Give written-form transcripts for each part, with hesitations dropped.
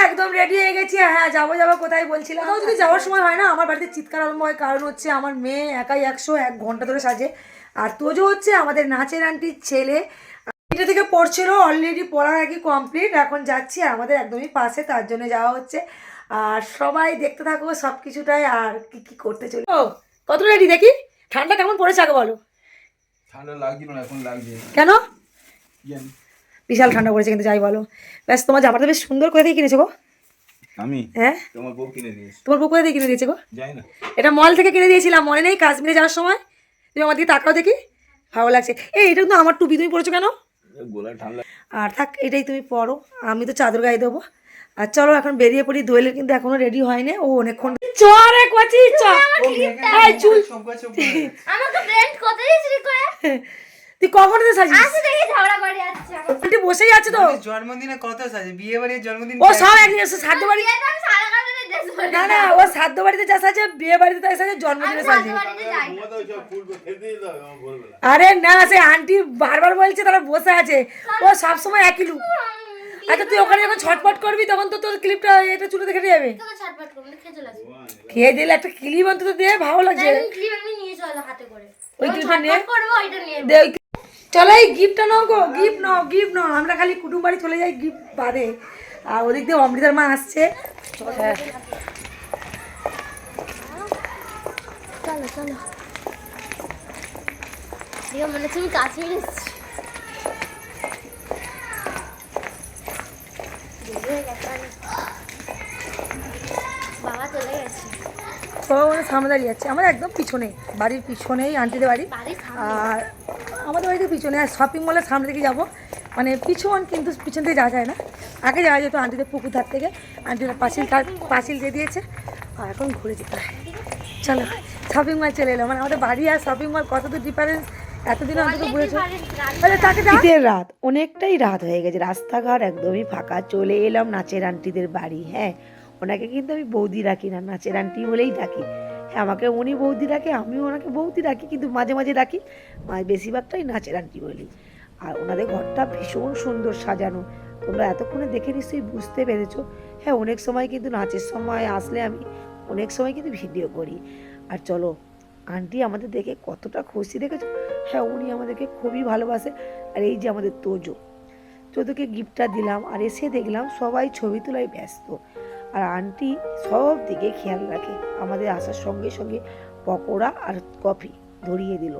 একদম রেডি হয়ে গেছি। হ্যাঁ যাবো যাবো কোথায় বলছিলাম, যদি যাওয়ার সময় হয় না আমার বাড়িতে চিৎকার আরম্ভ হয়, কারণ হচ্ছে আমার মেয়ে একাই 101 ঘন্টা ধরে সাজে। আর তোজো হচ্ছে আমাদের নাচের আন্টির ছেলে, এটা থেকে পড়ছিল, অলরেডি পড়া আর কি কমপ্লিট, এখন যাচ্ছি আমাদের একদমই পাশে, তার জন্য যাওয়া হচ্ছে। আর সবাই দেখতে থাকবো সব কিছুটাই আর কি কি করতে চলি। ও কত রেডি দেখি, ঠান্ডা কেমন পড়েছে আগে বলো। ঠান্ডা লাগছিল না, এখন লাগছে কেন? জানি। বিশাল ঠান্ডা পড়েছে কিন্তু যাই বলো। ব্যাস তোমার জামাটা বেশ সুন্দর করে দিয়ে কিনেছো গো। আমি হ্যাঁ তোমার বউ কিনে দিয়েছি। তোমার বউ কোথা থেকে কিনে দিয়েছে গো? যাই না, এটা মল থেকে কিনে দিয়েছিলাম, মনে নেই কাশ্মীরে যাওয়ার সময়? তুমি আমার দিকে তাকাও দেখি, ভালো লাগছে। এই এটা কিন্তু আমার টুপি, তুমি পড়েছো কেন? গোলা ঠান্ডা। আর থাক এটাই তুমি পরো, আমি তো চাদর গায়ে দেবো। আর চলো এখন বেরিয়ে পড়ি, দোয়েলের কিন্তু এখনো রেডি হয়নি, ও অনেকক্ষণ চরে কচি চুল আমাকে ব্র্যান্ড কত দিয়েছিস করে? তুই কখন সাজিস? আসে দেখি ঝগড়া করে যাচ্ছে আন্টি বসেই আছে তো। জন্মদিনে কত সাজে, বিয়ে বাড়ির জন্মদিন ও সব একদিন শ্রাদ্ধ বাড়ি, বিয়েতে আমি সারা কাটাতে ড্রেস পরে না না ও শ্রাদ্ধ বাড়িতে যা সাজে বিয়ে বাড়িতে তাই সাজে, জন্মদিনে সাজে। বাড়িতে যাই আরে না সে আন্টি বারবার বলছে তারা বসে আছে, ও সবসময় একই লুক। আচ্ছা তুই ওখানে যখন ছটপট করবি তখন তো তোর ক্লিপটা এটা চুলে দেখে যাবে। তোকে ছাটপাট করব না, খেয়ে চলে আসবো। খেয়ে দিলে একটা ক্লিপ অন্তত দিয়ে ভালো লাগছে। আমি ক্লিপ আমি নিয়ে চলে হাতে করে ওই ক্লিপটা নিয়ে করব, ওইটা নিয়ে দে ওই চলো এই গিফটটা নাও গো, গিফট নাও গিফট নাও, আমরা খালি কুটুম বাড়ি চলে যাই গিফট বাদে। আর ওদিক দিয়ে অমৃতার মা আসছে। হ্যাঁ চলো চলো। দেখো মনে হচ্ছে আমি কাছে এসেছি। বাবা চলে গেছে, সবাই মানে সামনে দাঁড়িয়ে যাচ্ছে, আমার একদম পিছনে, বাড়ির পিছনেই আন্টিদের বাড়ি। বাড়ির সামনে। আর আমাদের বাড়িতে পিছনে, আর শপিং মলের সামনে থেকে যাবো, মানে পিছন কিন্তু পিছন থেকে যাওয়া যায় না, আগে যাওয়া যেত আন্টিদের পুকুর ধার থেকে, আন্টিরা পাঁচিল দিয়ে দিয়েছে, আর এখন ঘুরে যেতে হয়। চলো শপিং মল চলে এলো, মানে আমাদের বাড়ি আর শপিং মল কত দূর ডিফারেন্স এতদিনে অন্তত বুঝেছো। শীতের রাত, অনেকটাই রাত হয়ে গেছে, রাস্তাঘাট একদমই ফাঁকা, চলে এলাম নাচের আন্টিদের বাড়ি। হ্যাঁ ওনাকে কিন্তু আমি বৌদি রাখি না, নাচের আন্টি বলেই ডাকি। হ্যাঁ আমাকে উনি বৌদি রাখে, আমিও ওনাকে বৌদি রাখি, কিন্তু মাঝে মাঝে ডাকি, বেশিরভাগটাই নাচের আন্টি বলি। আর ওনাদের ঘরটা ভীষণ সুন্দর সাজানো, তোমরা এতক্ষণে দেখে নিশ্চয়ই বুঝতে পেরেছো। হ্যাঁ অনেক সময় কিন্তু নাচের সময় আসলে আমি অনেক সময় কিন্তু ভিডিও করি। আর চলো আন্টি আমাদের দেখে কতটা খুশি দেখেছো। হ্যাঁ উনি আমাদেরকে খুবই ভালোবাসে। আর এই যে আমাদের তোজোকে গিফটটা দিলাম, আর এসে দেখলাম সবাই ছবি তোলায় ব্যস্ত। আর আন্টি সব দিকে খেয়াল রাখে, আমাদের আসার সঙ্গে সঙ্গে পকোড়া আর কফি ধরিয়ে দিল,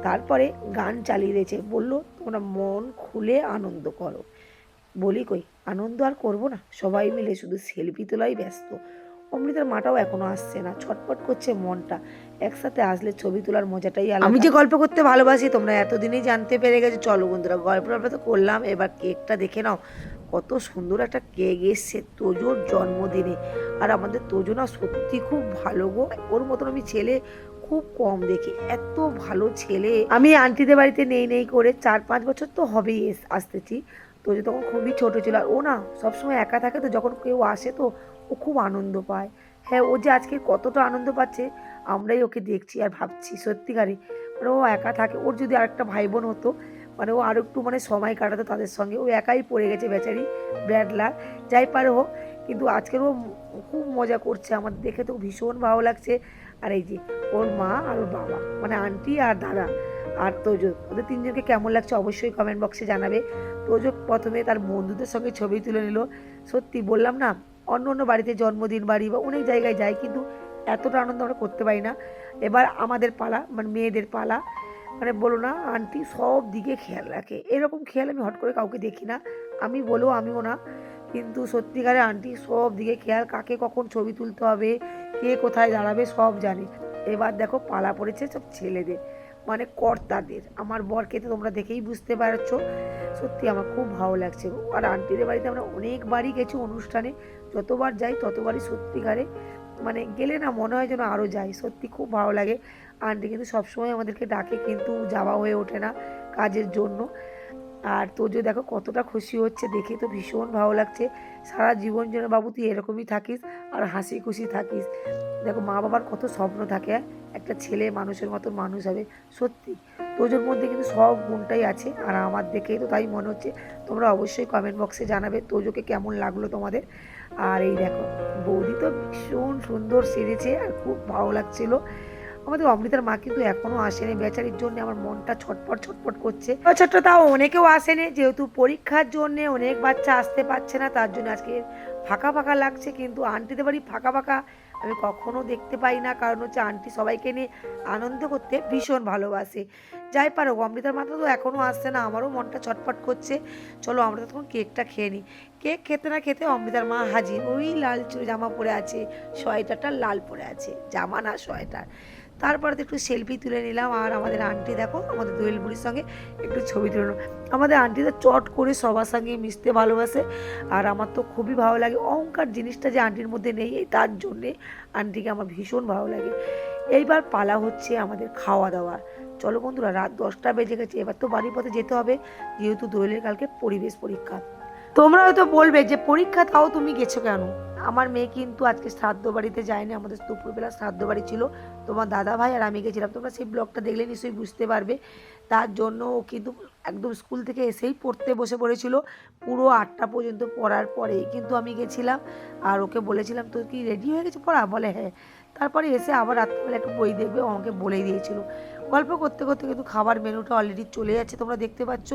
তারপরে গান চালিয়ে দিয়েছে, বললো তোমরা মন খুলে আনন্দ করো। বলি কই আনন্দ আর করবো না, সবাই মিলে শুধু সেলফি তোলাই ব্যস্ত। অমৃতার মাটাও এখনো আসছে না, ছটপট করছে মনটা, একসাথে আসলে ছবি তোলার মজাটাই আলাদা। আমি যে গল্প করতে ভালোবাসি তোমরা এতদিনেই জানতে পেরে গেছো। চলো বন্ধুরা গল্প তো করলাম, এবার কেকটা দেখে নাও, কত সুন্দর একটা কেক এসছে তোজোর জন্মদিনে। আর আমাদের তোজো না সত্যি খুব ভালো গো, ওর মতন আমি ছেলে খুব কম দেখি, এত ভালো ছেলে। আমি আন্টিদের বাড়িতে নেই করে 4-5 বছর তো হবেই আসতেছি, তোজো তখন খুবই ছোটো ছিল। আর ও না সবসময় একা থাকে, তো যখন কেউ আসে তো ও খুব আনন্দ পায়। হ্যাঁ ও যে আজকে কতটা আনন্দ পাচ্ছে আমরাই ওকে দেখছি আর ভাবছি সত্যিকারে, মানে ও একা থাকে, ওর যদি আরেকটা ভাই বোন হতো মানে ও আরও একটু মানে সময় কাটাতো তাদের সঙ্গে, ও একাই পড়ে গেছে বেচারি ব্র্যাডলার, যাই পারে হোক। কিন্তু আজকের ও খুব মজা করছে, আমার দেখে তো ভীষণ ভালো লাগছে। আর এই যে ওর মা আর ওর বাবা, মানে আন্টি আর দাদা আর তোজো, ওদের তিনজনকে কেমন লাগছে অবশ্যই কমেন্ট বক্সে জানাবে। তোজো প্রথমে তার বন্ধুদের সঙ্গে ছবি তুলে নিল। সত্যি বললাম না, অন্য বাড়িতে জন্মদিন বাড়ি বা অনেক জায়গায় যাই, কিন্তু এতটা আনন্দ আমরা করতে পারি না। এবার আমাদের পালা, মানে মেয়েদের পালা, মানে বলো না আন্টি সব দিকে খেয়াল রাখে, এরকম খেয়াল আমি হট করে কাউকে দেখি না, আমি বলো আমিও না, কিন্তু সত্যিকারে আন্টি সব দিকে খেয়াল, কাকে কখন ছবি তুলতে হবে, কে কোথায় দাঁড়াবে সব জানে। এবার দেখো পালা পড়েছে সব ছেলেদের, মানে কর্তাদের। আমার বরকে তো তোমরা দেখেই বুঝতে পারছো, সত্যি আমার খুব ভালো লাগছে। আর আন্টিদের বাড়িতে আমরা অনেকবারই গেছি অনুষ্ঠানে, যতবার যাই ততবারই সত্যিকারে মানে গেলে না মনে হয় যেন আরও যাই, সত্যি খুব ভালো লাগে। আন্টি কিন্তু সবসময় আমাদেরকে ডাকে, কিন্তু যাওয়া হয়ে ওঠে না কাজের জন্য। আর তোজো দেখো কতটা খুশি হচ্ছে, দেখে তো ভীষণ ভালো লাগছে। সারা জীবন যেন বাবু তুই এরকমই থাকিস আর হাসি খুশি থাকিস। দেখো মা বাবার কত স্বপ্ন থাকে, একটা ছেলে মানুষের মতো মানুষ হবে। সত্যি তোজোর মধ্যে কিন্তু সব গুণটাই আছে, আর আমার দেখেই তো তাই মনে হচ্ছে। তোমরা অবশ্যই কমেন্ট বক্সে জানাবে তোজোকে কেমন লাগলো তোমাদের। আর এই দেখো বৌদি তো ভীষণ সুন্দর সেজেছে আর খুব ভালো লাগছিল। আমাদের অমৃতার মা কিন্তু এখনো আসেনি, বেচারির জন্য আমার মনটা ছটপট ছটপট করছে। ছোট্ট তাও অনেকেও আসেনি, যেহেতু পরীক্ষার জন্য অনেক বাচ্চা আসতে পারছে না, তার জন্য আজকে ফাঁকা ফাঁকা লাগছে। কিন্তু আন্টিদের বাড়ি ফাঁকা ফাঁকা আমি কখনো দেখতে পাই না, কারণ হচ্ছে আন্টি সবাইকে নিয়ে আনন্দ করতে ভীষণ ভালোবাসে। যাই পারো অমৃতার মাথা তো এখনও আসছে না, আমারও মনটা ছটপট করছে। চলো আমরা তখন কেকটা খেয়ে নিই। কেক খেতে না খেতে অমৃতার মা হাজির, ওই লাল জামা পরে আছে, সোয়েটারটা লাল পরে আছে, জামা না সোয়েটার। তারপরে তো একটু সেলফি তুলে নিলাম, আর আমাদের আন্টি দেখো আমাদের দোয়েল বুড়ির সঙ্গে একটু ছবি তুলে নিলাম। আমাদের আন্টি তো চট করে সবার সঙ্গে মিশতে ভালোবাসে, আর আমার তো খুবই ভালো লাগে। অহংকার জিনিসটা যে আন্টির মধ্যে নেই, এই তার জন্যে আন্টিকে আমার ভীষণ ভালো লাগে। এইবার পালা হচ্ছে আমাদের খাওয়া দাওয়ার। চলো বন্ধুরা, রাত 10টা বেজে গেছে, এবার তো বাড়ির পথে যেতে হবে, যেহেতু দোয়েলের কালকে পরিবেশ পরীক্ষা। তোমরা হয়তো বলবে যে পরীক্ষা তাও তুমি গেছো কেন? আমার মেয়ে কিন্তু আজকে শ্রাদ্ধ বাড়িতে যায়নি, আমাদের দুপুরবেলা শ্রাদ্ধ বাড়ি ছিল, তোমার দাদা ভাই আর আমি গেছিলাম। তোমরা সেই ব্লগটা দেখলে নিশ্চয়ই বুঝতে পারবে। তার জন্য ও কিন্তু একদম স্কুল থেকে এসেই পড়তে বসে পড়েছিল, পুরো 8টা পর্যন্ত পড়ার পরেই কিন্তু আমি গেছিলাম। আর ওকে বলেছিলাম তোর কি রেডি হয়ে গেছে পড়া? বলে হ্যাঁ। তারপরে এসে আবার রাত্রিবেলা একটু বই দেখবে, আমাকে বলেই দিয়েছিল। গল্প করতে করতে কিন্তু খাবার মেনুটা অলরেডি চলে যাচ্ছে, তোমরা দেখতে পাচ্ছ।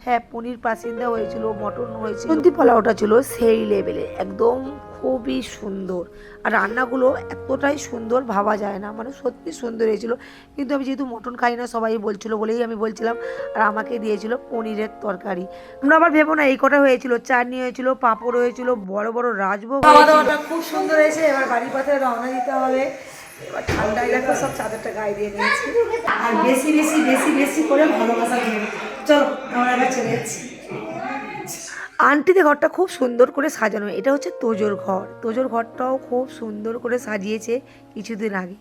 হ্যাঁ, পনির পাসিন্দা হয়েছিল, মটন হয়েছিল, সন্তি পোলাওটা ছিল সেই লেভেলে, একদম খুবই সুন্দর। আর রান্নাগুলো এতটাই সুন্দর ভাবা যায় না, মানে সত্যি সুন্দর হয়েছিল। কিন্তু আমি যেহেতু মটন খাই না সবাই বলছিল বলেই আমি বলছিলাম। আর আমাকে দিয়েছিল পনিরের তরকারি। তোমরা আবার ভেবো না এই কটা হয়েছিল, চাটনি হয়েছিল, পাঁপড় হয়েছিল, বড় বড় রাজভোগ। খাওয়া দাওয়াটা খুব সুন্দর হয়েছে। এবার বাড়ির পথে রওনা দিতে হবে। এবার ঠান্ডায় দেখো সব চাদরটা গায়ে দিয়ে নিয়েছি, আর বেশি বেশি বেশি বেশি করে ভালোবাসা দিয়ে। চলো আমরা এবার চলে যাচ্ছি। আন্টিদের ঘরটা খুব সুন্দর করে সাজানো, এটা হচ্ছে তোজোর ঘর। তোজোর ঘরটাও খুব সুন্দর করে সাজিয়েছে কিছুদিন আগে।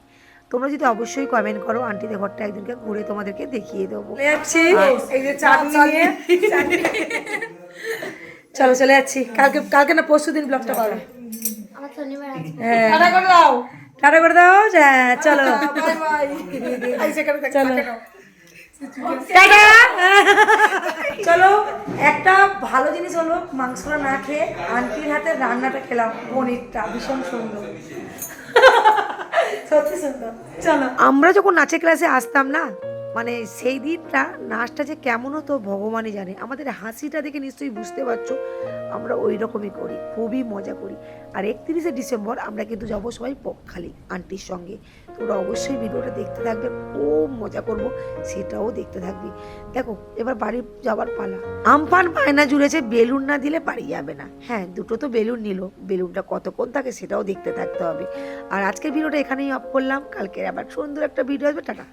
তোমরা যদি অবশ্যই কমেন্ট করো, আন্টিদের ঘরটা একদিনকে ঘুরে তোমাদেরকে দেখিয়ে দেবো। চলো চলে যাচ্ছি, কালকে কালকে না পরশু দিন ব্লগটা পাবে। আমার শনিবার আছে। হ্যাঁ টাটা করে দাও, টাটা করে দাও। হ্যাঁ চলো চলো টাটা। চলো, একটা ভালো জিনিস হলো মাংসটা না খেয়ে আন্টির হাতে রান্নাটা খেলাম, পনিরটা ভীষণ সুন্দর, সত্যি সুন্দর। চলো, আমরা যখন নাচের ক্লাসে আসতাম না, মানে সেই দিনটা নাচটা যে কেমন হতো ভগবানই জানে। আমাদের হাসিটা দেখে নিশ্চয়ই বুঝতে পারছো, আমরা ওই রকমই করি, খুবই মজা করি। আর 31শে ডিসেম্বর আমরা কিন্তু যাবো সবাই বকখালি আন্টির সঙ্গে। তোমরা অবশ্যই ভিডিওটা দেখতে থাকবে, খুব মজা করব, সেটাও দেখতে থাকবি। দেখো এবার বাড়ি যাওয়ার পালা। আমফান বায়না জুড়েছে বেলুন না দিলে বাড়ি যাবে না। হ্যাঁ, দুটো তো বেলুন নিল, বেলুনটা কতক্ষণ থাকে সেটাও দেখতে থাকতে হবে। আর আজকের ভিডিওটা এখানেই অফ করলাম, কালকে আবার সুন্দর একটা ভিডিও আসবে। টাটা।